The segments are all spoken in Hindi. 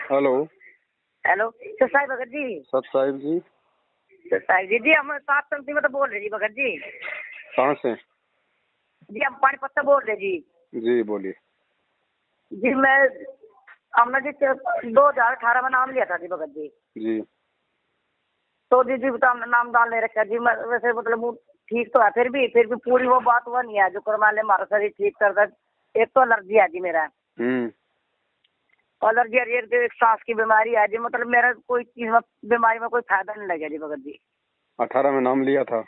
Hello. Hello sir Sahib Bhagat ji. सत साहिब जी। सर साहिब जी हम सात संगति में तो बोल रहे जी भगत जी। कहाँ से? जी हम पानी पत्ता बोल रहे जी। जी बोलिए। जी मैं हमने जी 2018 में नाम लिया था जी भगत जी। जी तो जी तो हमने नाम डाल ले रखा जी। मैं वैसे मतलब ठीक तो है, फिर भी पूरी वो बात वो नहीं है जो करवा ले हमारा शरीर ठीक कर दे। एक तो एलर्जी है जी मेरा। एलर्जी है, एक सांस की बीमारी है जी। मतलब मेरा कोई चीज में बीमारी में कोई फायदा नहीं लगा जी भगत जी। 18 में नाम लिया था?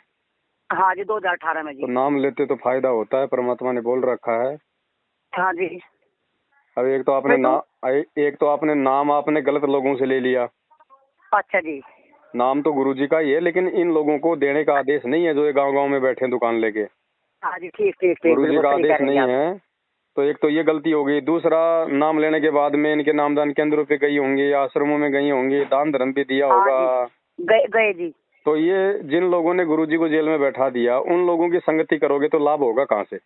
हाँ जी 2018 में जी। तो नाम लेते तो फायदा होता है, परमात्मा ने बोल रखा है। हाँ जी। अब एक तो आपने नाम आपने गलत लोगों से ले लिया। अच्छा जी। नाम तो गुरुजी का ही है, लेकिन इन लोगों को देने का आदेश नहीं है जो ये गांव-गांव में बैठे हैं दुकान लेके। हाँ जी ठीक ठीक ठीक गुरुजी बिल्कुल का सही कह आदेश रहे हैं जी नहीं आप। है। तो एक तो ये गलती हो गई। दूसरा, नाम लेने के बाद में इनके नामदान केंद्रों पे गई होंगी, आश्रमों में गई होंगी, दान धर्म भी दिया हाँ होगा। जी गए जी। तो ये जिन लोगों ने गुरुजी को जेल में बैठा दिया, उन लोगों की संगति करोगे तो लाभ होगा कहाँ से?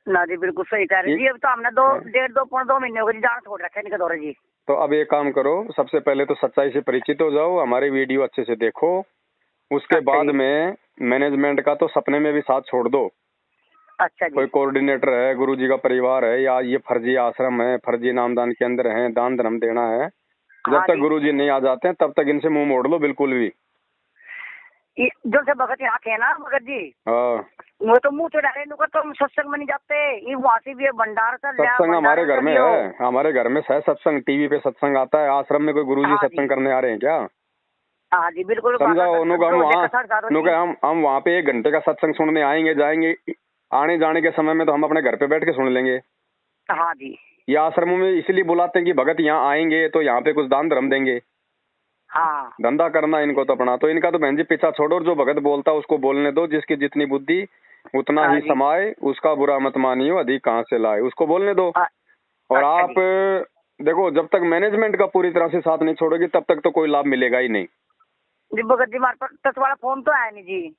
ना जी बिल्कुल सही कह रहे हैं जी। अब तो हमने 2 महीने हो गए जी जान छोड़ रखे इनके दौरे जी। तो अब एक काम करो, सबसे पहले तो सच्चाई से परिचित हो जाओ, हमारी वीडियो अच्छे से देखो। उसके अच्छा बाद जी। में मैनेजमेंट का तो सपने में भी साथ छोड़ दो। अच्छा जी। कोई कोऑर्डिनेटर है, गुरुजी का परिवार है, या ये फर्जी आश्रम है, फर्जी नामदान केंद्र है, दान धर्म देना है, जब हाँ तक जी गुरुजी नहीं आ जाते हैं तब तक इनसे मुंह मोड़ लो बिल्कुल भी। जो से भगत यहाँ थे ना भगत जी, हाँ, वो तो मुंह चढ़ा रहे नुका तो सत्संग में नहीं जाते। ये वहाँ से भी भंडार चल रहा सत्संग हमारे भंडारे घर में में भी हो। है, हमारे घर में है सत्संग, टीवी पे सत्संग आता है। आश्रम में कोई गुरुजी हाँ जी। सत्संग करने आ रहे हैं क्या? हाँ जी बिल्कुल समझा? उनको हम रोजे वहाँ का 7:30 उनको जी। हम वहाँ पे 1 घंटे का सत्संग सुनने आएंगे जाएंगे। आने जाने के समय में तो हम अपने घर पे बैठ के सुन लेंगे। हाँ जी। ये आश्रमों में इसलिए बुलाते हैं कि भगत यहाँ आएंगे तो यहाँ पे कुछ दान धर्म देंगे। हाँ धंधा करना इनको तो अपना। तो इनका तो बहन जी पीछा छोड़ो, और जो भगत बोलता है उसको बोलने दो। जिसकी जितनी बुद्धि उतना हाँ ही जी। समाये, उसका बुरा मत मानियो, अधिक कहाँ से लाए, उसको बोलने दो। हाँ, और अच्छा आप जी। देखो, जब तक मैनेजमेंट का पूरी तरह से साथ नहीं छोड़ोगी तब तक तो कोई लाभ मिलेगा ही नहीं। जी भगत जी हमारे पास टच वाला फोन तो आया नहीं जी।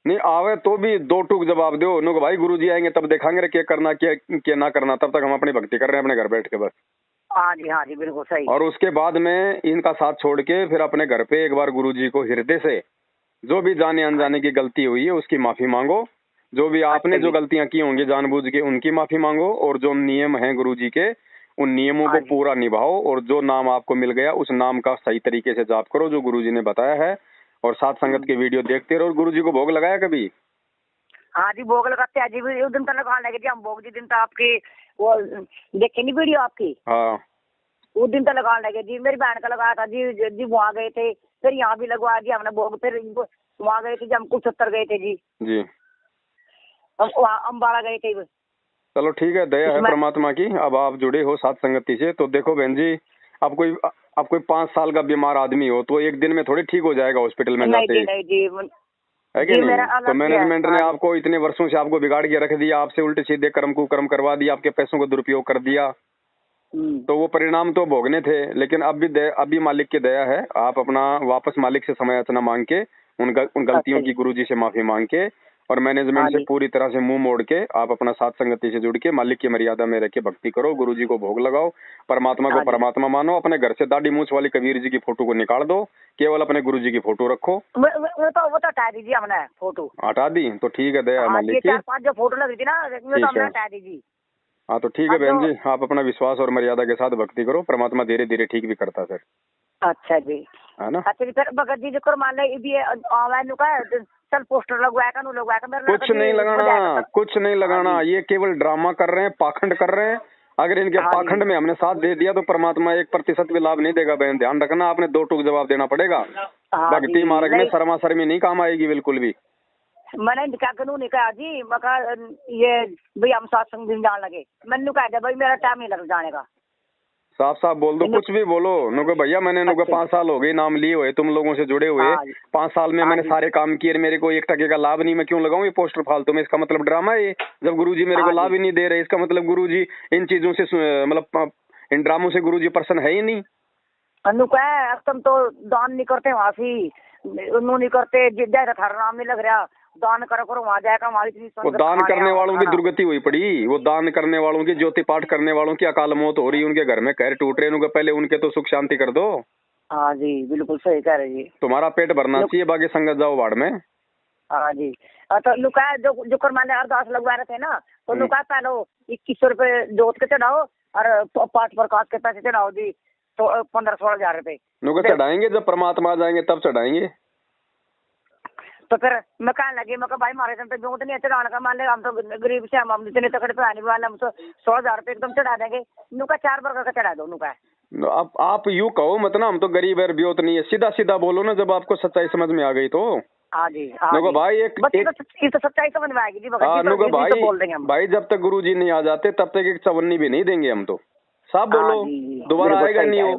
नहीं आवे तो भी 2 टूक जवाब दो नो, भाई गुरुजी आएंगे तब देखांगे रे क्या करना क्या ना करना। तब तक हम अपनी भक्ति कर रहे हैं अपने घर बैठ के बस। हाँ जी बिल्कुल सही। और उसके बाद में इनका साथ छोड़ के फिर अपने घर पे एक बार गुरुजी को हृदय से, जो भी जाने अनजाने की गलती हुई है उसकी माफी मांगो। जो भी अच्छा आपने जो जी। गलतियां की होंगी जानबूझ के, उनकी माफी मांगो। और जो नियम हैं गुरुजी के, उन नियमों को हाँ जी। पूरा निभाओ। और जो नाम आपको मिल गया उस नाम का सही तरीके से जाप करो जो गुरुजी ने बताया है। और साथ संगत की वीडियो देखते रहो। गुरुजी को भोग लगाया कभी? हाँ जी भोग लगाते हैं जी। उस दिन तो लगा लगे जी हम भोग जी दिन तो आपकी वो देखे नहीं वीडियो आपकी। हाँ, उस दिन तो लगा लगे जी। मेरी बहन का लगाया था जी वहाँ गए थे। फिर यहाँ भी लगवाया जी हमने भोग। फिर वहाँ गए थे जी हम कुल 70 गए थे जी। जी हम वहाँ अम्बाड़ा गए थे। चलो ठीक है, दया है उसमें परमात्मा की। अब आप जुड़े हो साथ संगति से तो देखो बहन जी, आप कोई 5 साल का बीमार आदमी हो तो एक दिन में थोड़ी ठीक हो जाएगा हॉस्पिटल में नहीं जाते जी ही, नहीं जी। है कि जी नहीं? मेरा तो अलग है। मैनेजमेंट ने हाँ जी। आपको इतने वर्षों से आपको बिगाड़ के रख दिया, आपसे उल्टे सीधे कर्म कुकर्म करवा दिया, आपके पैसों का दुरुपयोग कर दिया। तो वो परिणाम तो भोगने थे। लेकिन अभी मालिक की दया है, आप अपना वापस मालिक से समय याचना मांग के, उन अच्छा गलतियों जी। की गुरुजी से माफी मांग के, और मैनेजमेंट हाँ से जी। पूरी तरह से मुंह मोड़ के आप अपना साथ संगति से जुड़ के मालिक की मर्यादा में रह के भक्ति करो। गुरुजी को भोग लगाओ, परमात्मा को हाँ जी। परमात्मा मानो। अपने घर से दाढ़ी मूछ वाली कबीर जी की फोटो को निकाल दो, केवल अपने गुरुजी की फोटो रखो। वो तो हटा दीजिए हमने फोटो। हटा दी तो ठीक है, दया है हाँ मालिक जी की। 4-5 जो फोटो लग रही थी ना वो तो ठीक हमने है, हटा दीजिए। हाँ तो ठीक है अब बहन जो जी, आप अपना विश्वास और मर्यादा के साथ भक्ति करो। परमात्मा धीरे धीरे ठीक भी करता है फिर, अच्छा जी। है ना? अच्छा जी फिर भगत जी जो मान ले भी ऑनलाइन का चल पोस्टर लगवाया का लगवाया का मेरा लड़का कुछ नहीं जी उसमें जाएगा लगाना, सर। कुछ नहीं हाँ लगाना। जी। ये केवल ड्रामा कर रहे हैं, पाखंड कर रहे हैं। अगर इनके हाँ जी। पाखंड में हमने साथ दे दिया तो परमात्मा 1% भी लाभ नहीं देगा बहन, ध्यान रखना। आपने 2 टूक जवाब देना पड़ेगा। हाँ भक्ति जी मार्ग में नहीं शर्मा शर्मी नहीं काम आएगी बिल्कुल भी। मैंने क्या कानून नहीं कहा जी। मैं कहा ये भाई हम सत्संग दिन जाने लगे। मैंने कहा था भाई मेरा टाइम नहीं लग जाने का। साफ साफ बोल दो, कुछ भी बोलो। नुको भैया मैंने नुको अच्छा 5 साल हो गए नाम लिए हुए, तुम लोगों से जुड़े हुए। हाँ जी। 5 साल में हाँ मैंने जी। सारे काम किए, मेरे को 1 टके का लाभ नहीं। मैं क्यों लगाऊं ये पोस्टर फालतू में? इसका मतलब ड्रामा है ये। जब गुरुजी मेरे को हाँ लाभ जी। ही नहीं दे रहे, इसका मतलब गुरुजी इन चीजों से मतलब इन ड्रामों से गुरुजी प्रसन्न है ही नहीं। अनु का अब तुम तो दान नहीं करते वहाँ से उन्होंने नहीं करते जिद्दा था थारा नाम नहीं लग रहा। दान करो वहाँ जाएगा, वहाँ इतनी वो दान करने वालों की दुर्गति हुई पड़ी, वो दान करने वालों की, ज्योति पाठ करने वालों की अकाल मौत हो रही है, उनके घर में कहर टूट रहे, उनके पहले उनके तो सुख शांति कर दो। हाँ जी बिल्कुल सही कह रहे जी। तुम्हारा पेट भरना चाहिए, बाकी संगत जाओ वार्ड में। हाँ जी। तो लुका जो करमाने अरदास लगवा रहे थे ना, तो लुका पहले 2100 रुपए जोत के चढ़ाओ और पाठ प्रकाश के पैसे चढ़ाओ जी, तो 15-16 हजार रुपए नुका चढ़ाएंगे, जब परमात्मा आ जाएंगे तब चढ़ाएंगे। तो फिर मैं कहने लगी, मैं भाई हमारे तो जोत नहीं है चढ़ाने का, मान ले हम तो गरीब से, हम इतने तकड़े पे आने वाले, हम तो 100,000 रुपए एकदम चढ़ा देंगे। नुका 4 बार का चढ़ा दो नुका। अब आप यूँ कहो मत ना, हम तो गरीब है, ब्योत नहीं है, सीधा सीधा बोलो ना, जब आपको सच्चाई समझ में आ गई तो। हाँ जी भाई तो सच्चाई समझ में आएगी जी। भाई जब तक गुरुजी नहीं आ जाते तब तक एक चवन्नी भी नहीं देंगे हम तो। साफ बोलो, दोबारा आएगा नहीं हो,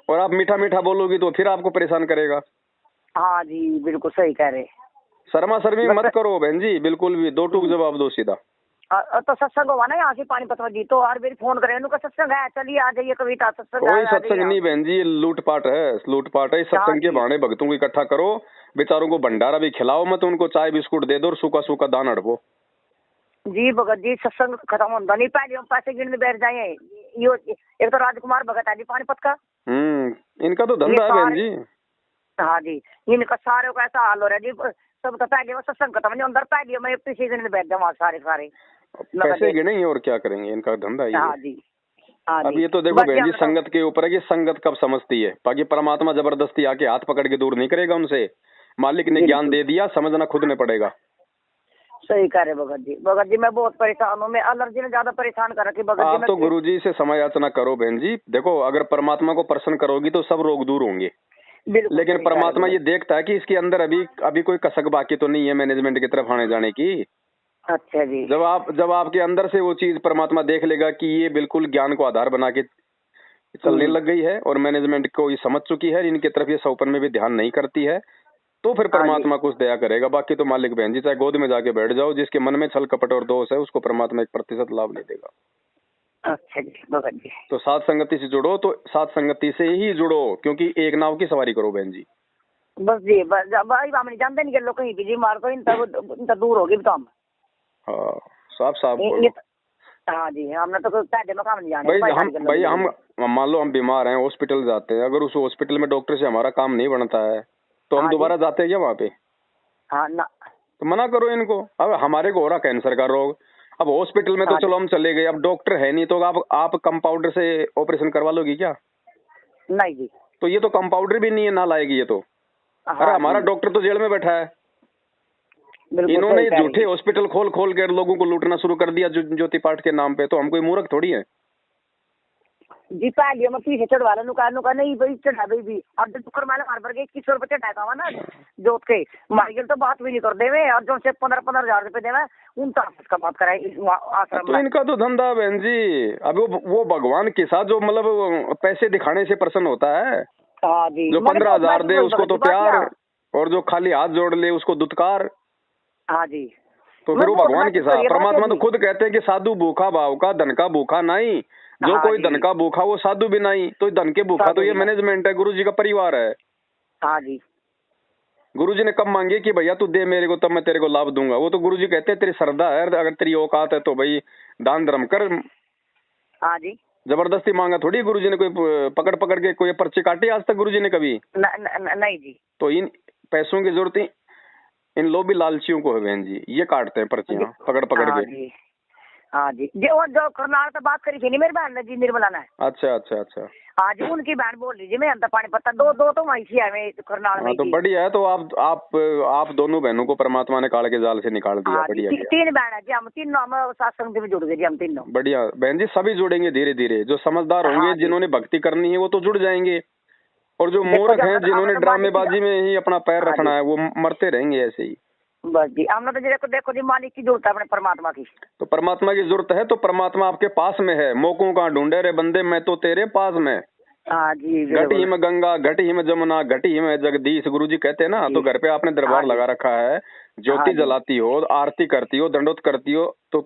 और आप मीठा मीठा बोलोगी तो फिर आपको परेशान करेगा। हाँ जी बिल्कुल सही कह रहे। शर्मा शर्मी मत करो बहन जी, बिल्कुल भी, 2 टूक जवाब दो सीधा। तो सत्संग हुआ ना यहाँ से पानीपत में जी, तो हर बार फोन करे सत्संग है, चलिए आ जाइए कविता सत्संग। कोई सत्संग नहीं बहन जी, लूटपाट है, लूटपाट है। सत्संग के बहाने भक्तों को इकट्ठा करो, बेचारों को भंडारा भी खिलाओ मत, उनको चाय बिस्कुट दे दो और सूखा सूखा दान अड़पो जी। भगत जी सत्संग खत्म होता नहीं, पहले हम पैसे गिनने बैठ जाए। यो एक तो राजकुमार भगत है जी पानीपत का, इनका तो धंधा है बहन जी। हाँ जी, इनका सारे का ऐसा हाल हो रहा है जी, सब तो पहले सत्संग खत्म नहीं अंदर, पहले मैं पीछे गिनने बैठ जाऊँ सारे पैसे गिनेंगे और क्या करेंगे, इनका धंधा ही है। हाँ जी। अब ये तो देखो बहन जी, संगत के ऊपर है कि संगत कब समझती है, बाकी परमात्मा जबरदस्ती आके हाथ पकड़ के दूर नहीं करेगा उनसे। मालिक ने ज्ञान दे दिया, समझना खुद में पड़ेगा। सही कह रहे भगत जी। भगत जी मैं बहुत परेशान हूँ, मैं एलर्जी ने ज्यादा परेशान कर रखी भगत जी। आप तो गुरु जी से समय याचना करो बहन जी। देखो अगर परमात्मा को प्रसन्न करोगी तो सब रोग दूर होंगे, लेकिन परमात्मा ये देखता है कि इसके अंदर अभी कोई कसक बाकी तो नहीं है मैनेजमेंट की तरफ आने जाने की। अच्छा जी। जब आपके अंदर से वो चीज परमात्मा देख लेगा कि ये बिल्कुल ज्ञान को आधार बना के चलने लग गई है और मैनेजमेंट को ये समझ चुकी है, इनकी तरफ ये सौपन में भी ध्यान नहीं करती है, तो फिर परमात्मा कुछ दया करेगा। बाकी तो मालिक बहन जी चाहे गोद में जाके बैठ जाओ, जिसके मन में छल कपट और दोष है उसको परमात्मा 1% लाभ नहीं देगा। अच्छा जी भगत जी। तो साथ संगति से जुड़ो, तो साथ संगति से ही जुड़ो, क्योंकि एक नाव की सवारी करो बहन जी। बस जी भाई हम नहीं जानते नहीं लोग कहीं भी जी मार तो इन दूर होगी तो हम। हाँ साफ हाँ जी, हमने तो पहले मकान नहीं जाने। भाई हम मान लो हम बीमार हैं, हॉस्पिटल जाते हैं, अगर उस हॉस्पिटल में डॉक्टर से हमारा काम नहीं बनता है तो हम दोबारा जाते हैं क्या वहाँ पे? हाँ ना, तो मना करो इनको। अब हमारे को हो रहा कैंसर का रोग, अब हॉस्पिटल में तो चलो हम चले गए, अब डॉक्टर है नहीं, तो आप कंपाउंडर से ऑपरेशन करवा लोगी क्या? नहीं जी। तो ये तो कंपाउंडर भी नहीं है, ना लाएगी ये तो। अरे हमारा डॉक्टर तो जेल में बैठा है, इन्होंने झूठे हॉस्पिटल खोल कर लोगों को लूटना शुरू कर दिया ज्योति पाठ के नाम पे। तो हम कोई मूर्ख थोड़ी है जी। पहले मैं पीछे चढ़वा लो नुका नहीं भाई चढ़ा भी अब तो टुकर माले मार पर गए 2100 रुपए चढ़ाता हुआ ना जोत के माइकल तो बात भी नहीं कर देवे, और जो से 15-15 हजार रुपए देवे उनका का बात कराए आश्रम। तो इनका तो धंधा बहन जी। अब वो भगवान के साथ जो मतलब पैसे दिखाने से प्रसन्न होता है। हाँ जी। जो 15,000 दे उसको तो प्यार, और जो खाली हाथ जोड़ ले उसको दुत्कार। हाँ जी। तो फिर वो भगवान के साथ। परमात्मा तो खुद कहते हैं कि साधु भूखा भाव का, धन का भूखा नहीं। जो कोई धन का भूखा वो साधु भी नहीं। तो धन के भूखा तो ये मैनेजमेंट है, गुरुजी का परिवार है। हाँ जी। गुरुजी ने कब मांगे कि भैया तू दे मेरे को तब मैं तेरे को लाभ दूंगा? वो तो गुरुजी कहते हैं तेरी श्रद्धा है, अगर तेरी औकात है तो भाई दान धर्म कर। हाँ जी। जबरदस्ती मांगा थोड़ी गुरुजी ने, कोई पकड़ के कोई पर्ची काटी आज तक गुरुजी ने कभी? नहीं जी। तो इन पैसों की जरूरत इन लोभी लालचियों को है बहन जी, ये काटते हैं पर्चियां पकड़ के। हाँ जी। जो करनाल से बात करी थी नहीं मेरी बहन ने जी, निर्मला ने। अच्छा। हाँ जी, उनकी बहन बोल लीजिए, मैं अंदर पानी पत्ता दो तो वहीं से है करनाल में। तो बढ़िया है। तो आप दोनों बहनों को परमात्मा ने काल के जाल से निकाल दिया। बढ़िया। 3 बहन है जी, हम तीनों हम सत्संग में जुड़ गए जी, हम तीनों। बढ़िया बहन जी, सभी जुड़ेंगे धीरे धीरे। जो समझदार होंगे, जिन्होंने भक्ति करनी है वो तो जुड़ जाएंगे, और जो मूर्ख हैं जिन्होंने ड्रामेबाजी में ही अपना पैर रखना है वो मरते रहेंगे ऐसे ही। बस जी, हमने तो देखो जी मालिक की जरूरत है अपने परमात्मा की। तो परमात्मा की जरूरत है तो परमात्मा आपके पास में है। मौकों का ढूंढे रे बंदे, मैं तो तेरे पास में। हाँ जी। घट ही में गंगा, घट ही में जमुना, घट ही में जगदीश, गुरुजी कहते हैं ना। तो घर पे आपने दरबार लगा रखा है, ज्योति जलाती हो, आरती करती हो, दंडोत करती हो, तो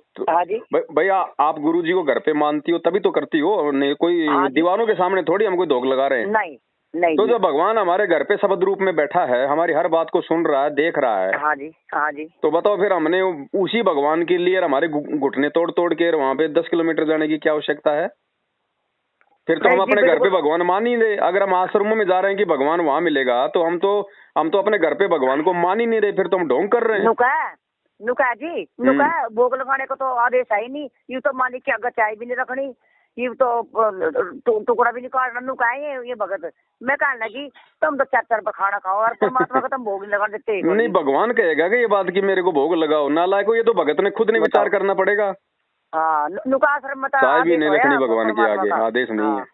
भैया आप गुरुजी को घर पे मानती हो तभी तो करती हो। नहीं कोई दीवारों के सामने थोड़ी हम कोई धोख लगा रहे हैं। नहीं नहीं तो जी। जब भगवान हमारे घर पे शब्द रूप में बैठा है, हमारी हर बात को सुन रहा है, देख रहा है, हाँ जी, हाँ जी। तो बताओ फिर हमने उसी भगवान के लिए हमारे घुटने तोड़ तोड़ के वहां पे 10 किलोमीटर जाने की क्या आवश्यकता है? फिर तो हम नहीं जी, अपने घर पे बिल्कुल। भगवान मान ही रहे। अगर हम आश्रमों में जा रहे हैं कि भगवान वहां मिलेगा, तो हम तो अपने घर पे भगवान को मान ही नहीं रहे, फिर तो हम ढोंग कर रहे हैं। नुका जी, नुका भोग लगाने को तो आदेश है ही नहीं। ये तो मालिक की आगे चाय भी नहीं रखनी, ये तो टुकड़ा भी नहीं काटना। नुका है ये भगत। मैं कहने लगी तुम तो 4 पर खाना खाओ और परमात्मा को तुम भोग नहीं लगा देते। नहीं, भगवान कहेगा कि ये बात कि मेरे को भोग लगाओ, नालायक हो, ये तो भगत ने खुद ने विचार करना पड़ेगा। हाँ, नुका आश्रम में चाय भी आदेश नहीं होया रखनी भगवान के परमात्मा आगे, का। आदेश नहीं है।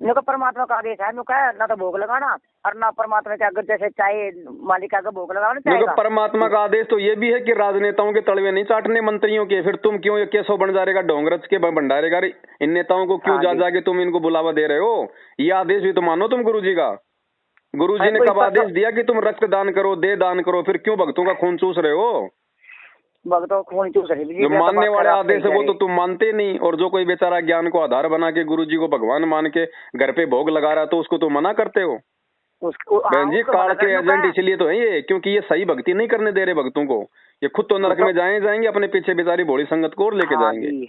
नुका परमात्मा का आदेश है। नुका ना तो भोग लगाना और ना परमात्मा के आगे जैसे चाय मालिक के आगे भोग लगाना देखो, चाहेगा। परमात्मा का आदेश तो ये भी है कि राजनेताओं के तलवे नहीं चाटने मंत्रियों के। फिर तुम क्यों ये केसो बन जा रहेगा ढोंगरच के भंडारे का? इन नेताओं को क्यों जा जाके तुम इनको बुलावा दे रहे हो? ये आदेश भी तो मानो तुम गुरुजी का। गुरुजी ने कब आदेश दिया कि तुम रक्त दान करो, दे दान करो? फिर क्यों भक्तों का खून चूस रहे हो? भक्तों खून चूस रहे। जो मानने वाले आदेश है वो तो तुम मानते नहीं, और जो कोई बेचारा ज्ञान को आधार बना के गुरुजी को भगवान मान के घर पे भोग लगा रहा, तो उसको तो मना करते हो। बहन जी, काल के एजेंट इसलिए तो है ये, क्योंकि ये सही भक्ति नहीं करने दे रहे भक्तों को। ये खुद तो नरक में जाएंगे, अपने पीछे बेचारी भोली संगत को और लेके जाएंगे।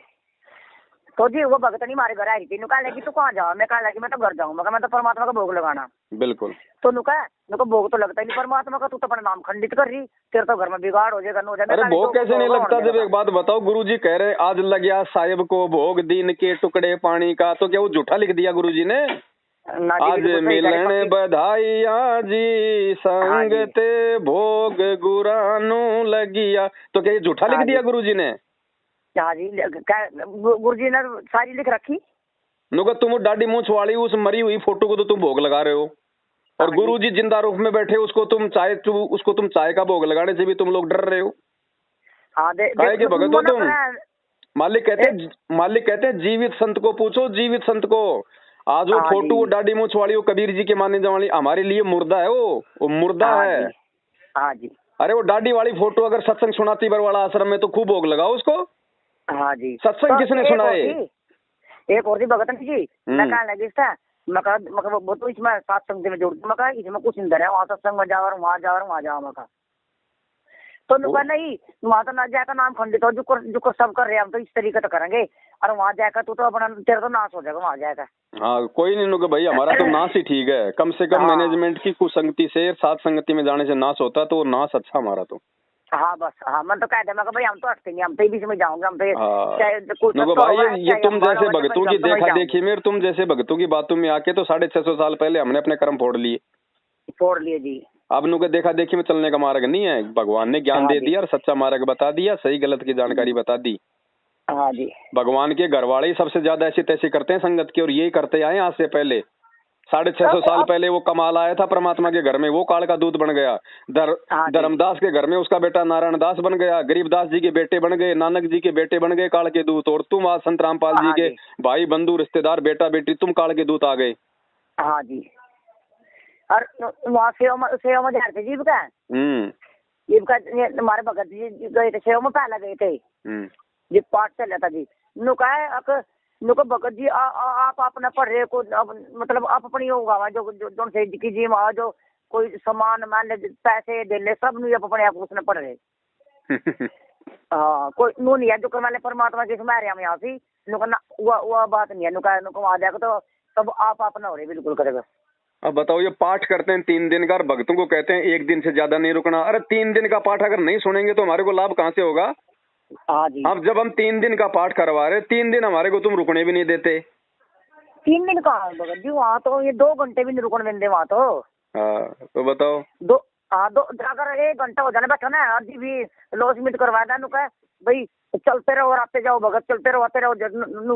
तो जी वो भगत नहीं मारे घर आई थी। नुका लगी तू कहाँ जाओ? मैं कहा लगी मैं तो घर जाऊँ। मैं तो परमात्मा का भोग लगाना। बिल्कुल। तो नुका भोग तो लगता ही नहीं परमात्मा का। तू तो अपना नाम खंडित कर रही, तेरे तो घर में बिगाड़ हो जाएगा। अरे भोग कैसे नहीं लगता? जब एक बात बताओ, गुरुजी कह रहे आज लग गया साहिब को भोग दीन के टुकड़े पानी का, तो क्या वो झूठा लिख दिया गुरुजी ने? आज मिलन बधाइया जी संगते भोग गुरानू लगिया, तो क्या ये झूठा लिख दिया गुरुजी ने? हाँ जी, गुरुजी ने सारी लिख रखी। नुका तुम डाडी मूंछ वाली उस मरी हुई फोटो को तो तुम भोग लगा रहे हो, और गुरुजी जिंदा रूप में बैठे उसको तुम चाय का भोग लगाने से भी तुम लोग डर रहे हो। काहे के भगत हो तुम? मालिक कहते हैं जीवित संत को पूछो, जीवित संत को। आज वो फोटो वो डाडी मूंछ वाली, वो कबीर जी के मानने जाने वाली, हमारे लिए मुर्दा है वो मुर्दा है। हाँ जी। अरे वो डाडी वाली फोटो अगर सत्संग सुनाती बरवाड़ा आश्रम में, तो खूब भोग लगाओ उसको। हाँ जी। सत्संग किसने सुनाए? एक और जी भगत जी, मैं कहने लगी था, मैं वो तो इसमें सत्संग में जोड़, मैं इसमें कुछ नहीं है, वहाँ सत्संग में जाओ, वहाँ जाओ। मैं तो नुका नहीं, वहाँ तो ना जाकर नाम खंडित हो, जो सब कर रहे हैं हम तो इस तरीके तो करेंगे, और वहाँ जाकर तू तो अपना तेरा तो नाश हो जाएगा वहाँ जाकर। हाँ, कोई नहीं नुका भाई, हमारा तो नाश ही ठीक है। कम से कम मैनेजमेंट की कुसंगति से, साथ संगति में जाने से नाश होता, तो वो नाश अच्छा हमारा तो। हाँ बस, हाँ मैं तो कहते मैं भाई हम तो हटते नहीं, हम तो बीच में जाऊंगे, हम तो भाई ये तुम जैसे भक्तों की देखा देखी में, तुम जैसे भक्तों की बातों में आके तो 650 साल पहले हमने अपने कर्म फोड़ लिए जी। अब नुके देखा देखी में चलने का मार्ग नहीं है। भगवान ने ज्ञान दे दिया और सच्चा मार्ग बता दिया, सही गलत की जानकारी बता दी। हाँ जी। भगवान के घर वाले ही सबसे ज्यादा ऐसी तैसी करते हैं संगत की, और यही करते आए आज से पहले। 650 साल पहले वो कमाल आया था परमात्मा के घर में, वो काल का दूत बन गया। धर्मदास के घर में उसका बेटा नारायण दास बन गया, गरीबदास जी के बेटे बन गए, नानक जी के बेटे बन गए काल के दूत, और तुम आज संत रामपाल जी के भाई बंधु रिश्तेदार बेटा बेटी तुम काल के दूत आ गए। हाँ जी। और वहाँ सेवा में जा रहे थे जी बता, हमारे भगत जी गए थे सेवा में, पहले गए थे जी, पाठ चल था जी। नुका भगत जी आप अपना पढ़ रहे को, मतलब आप अपनी होगा जो से जी वहाँ जो कोई सामान मान ले पैसे दे ले, सब नहीं अपने आप उसने पढ़ रहे। हाँ, कोई नू नहीं है जो करवा ले परमात्मा के हमारे हम यहाँ से नुका वो बात नहीं है। नुका वहाँ जाकर तो सब आप अपना हो रहे बिल्कुल करेगा। अब बताओ, ये पाठ करते हैं 3 दिन का, और भक्तों को कहते हैं 1 दिन से ज्यादा नहीं रुकना। अरे 3 दिन का पाठ अगर नहीं सुनेंगे तो हमारे को लाभ कहाँ से होगा? हाँ जी। अब जब हम 3 दिन का पाठ करवा रहे, 3 दिन हमारे को तुम रुकने भी नहीं देते। 3 दिन कहाँ भगत जी? वहाँ तो ये 2 घंटे भी नहीं रुकने देंगे वहाँ तो। हाँ, तो बताओ। दो अगर 1 घंटा हो जाने बैठो ना, अभी भी लॉस मिट करवा दें नुका भाई, चलते रहो और आते जाओ भगत, चलते रहो आते रहो,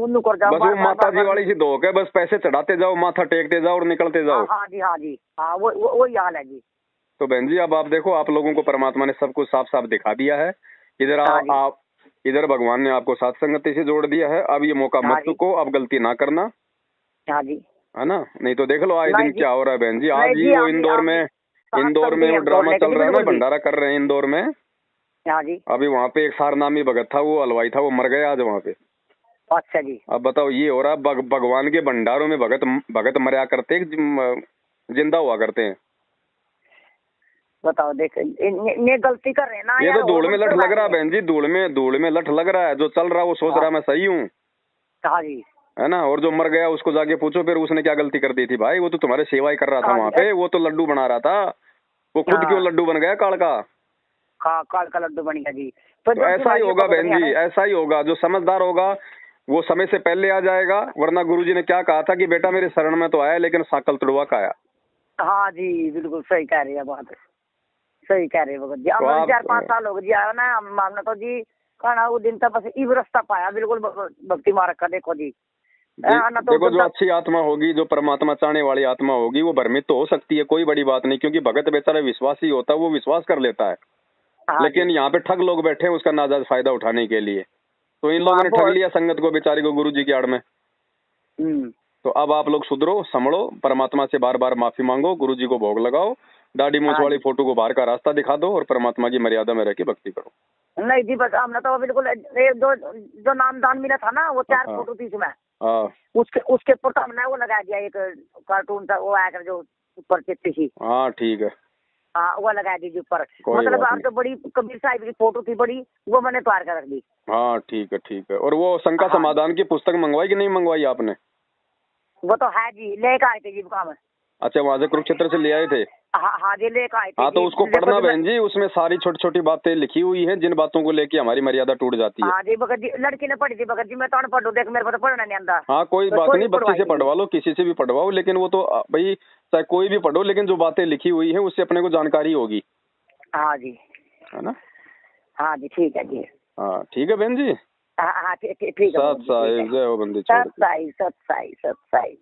नु कर जाओ। बस वो माता जी वाली सी धोख है, बस पैसे चढ़ाते जाओ, माथा टेकते जाओ और निकलते जाओ। हाँ जी, हाँ जी, हाँ वही हाल है जी। तो बहन जी, अब आप देखो, आप लोगों को परमात्मा ने सब कुछ साफ साफ दिखा दिया है। इधर आप इधर भगवान ने आपको साथ संगति से जोड़ दिया है। अब ये मौका मत चुको, अब गलती ना करना। हाँ जी, है ना? नहीं तो देख लो आए दिन क्या हो रहा है बहन जी। आज ही वो इंदौर में वो ड्रामा चल रहा है ना, भंडारा कर रहे हैं इंदौर में। हाँ जी। अभी वहाँ पे एक सारनामी भगत था, वो हलवाई था, वो मर गया आज वहाँ पे। अच्छा जी। अब बताओ, ये हो रहा भगवान के भंडारों में भगत मरया करते जिंदा हुआ करते हैं। बताओ देख ये गलती कर रहे हैं ना ये यार, तो धूल में लठ लग रहा है है। बहन जी, धूल में लठ लग रहा है। जो चल रहा है वो सोच रहा है मैं सही हूँ, हाँ जी, है ना। और जो मर गया उसको जाके पूछो फिर उसने क्या गलती कर दी थी भाई। वो तो तुम्हारे सेवा ही कर रहा था हाँ वहाँ जी, पे, वो तो लड्डू बना रहा था। वो खुद क्यों लड्डू बन गया काल का। हाँ काल का लड्डू बन गया जी। तो जो ऐसा ही बीमारी होगा पकड़ बहन रही है जी, ना। ऐसा ही होगा। जो समझदार होगा वो समय से पहले आ जाएगा, वरना गुरुजी ने क्या कहा था कि बेटा मेरे शरण में तो आया लेकिन साकल तुड़वा का आया। हाँ जी बिल्कुल सही कह रही है बात, सही कह रहे हैं भगत जी। तो हमने आप 4-5 साल हो गए जी आया ना, हमने तो जी खाना वो दिन तक बस इव रास्ता पाया बिल्कुल भक्ति मार्ग का। देखो जी आना तो देखो, जो अच्छी आत्मा होगी, जो परमात्मा चाहने वाली आत्मा होगी, वो भ्रमित तो हो सकती है, कोई बड़ी बात नहीं, क्योंकि भगत बेचारा विश्वासी होता है, वो विश्वास कर लेता है। हाँ लेकिन यहाँ पे ठग लोग बैठे हैं उसका नाजायज फायदा उठाने के लिए। तो इन लोगों ने ठग लिया संगत को, बेचारी को, गुरु जी की आड़ में। तो अब आप लोग सुधरो, संभलो, परमात्मा से बार बार माफी मांगो, गुरु जी को भोग लगाओ, दाढ़ी मूछ वाली फोटो को बाहर का रास्ता दिखा दो और परमात्मा की मर्यादा में रह के भक्ति करो। नहीं जी बस हमने तो बिल्कुल जो नामदान मिला था ना वो 4 फोटो थी इसमें, उसके ऊपर तो हमने वो लगा दिया एक कार्टून था वो आकर जो ऊपर चिट्ठी थी। हाँ ठीक है, हाँ वो लगा दीजिए ऊपर। मतलब आप जो बड़ी कबीर साहिब की फोटो थी बड़ी, वो मैंने तैयार कर रख दी। हाँ ठीक है, ठीक है। और वो शंका समाधान की पुस्तक मंगवाई कि नहीं मंगवाई आपने? वो तो है जी, लेकर आए थे जी काम। अच्छा, वहाँ से कुरुक्षेत्र से ले आए थे? हाँ जी लेकर आए थे। हाँ तो उसको पढ़ना बहन जी, उसमें सारी छोटी छोटी बातें लिखी हुई हैं जिन बातों को लेके हमारी मर्यादा टूट जाती है। हाँ जी भगत जी, लड़की ने पढ़ी थी भगत जी, मैं तो अनपढ़ हूँ, देख मेरे को तो पढ़ना नहीं आता। हाँ कोई बात नहीं, बच्चे से पढ़वा लो, किसी से भी पढ़वाओ, लेकिन वो तो भाई चाहे कोई भी पढ़ो, लेकिन जो बातें लिखी हुई है उससे अपने को जानकारी होगी। हाँ जी, है ना। हाँ जी ठीक है जी। हाँ ठीक है बहन जी। हाँ ठीक है। सत साहिब, जय हो बंदी छोड़। सत साई।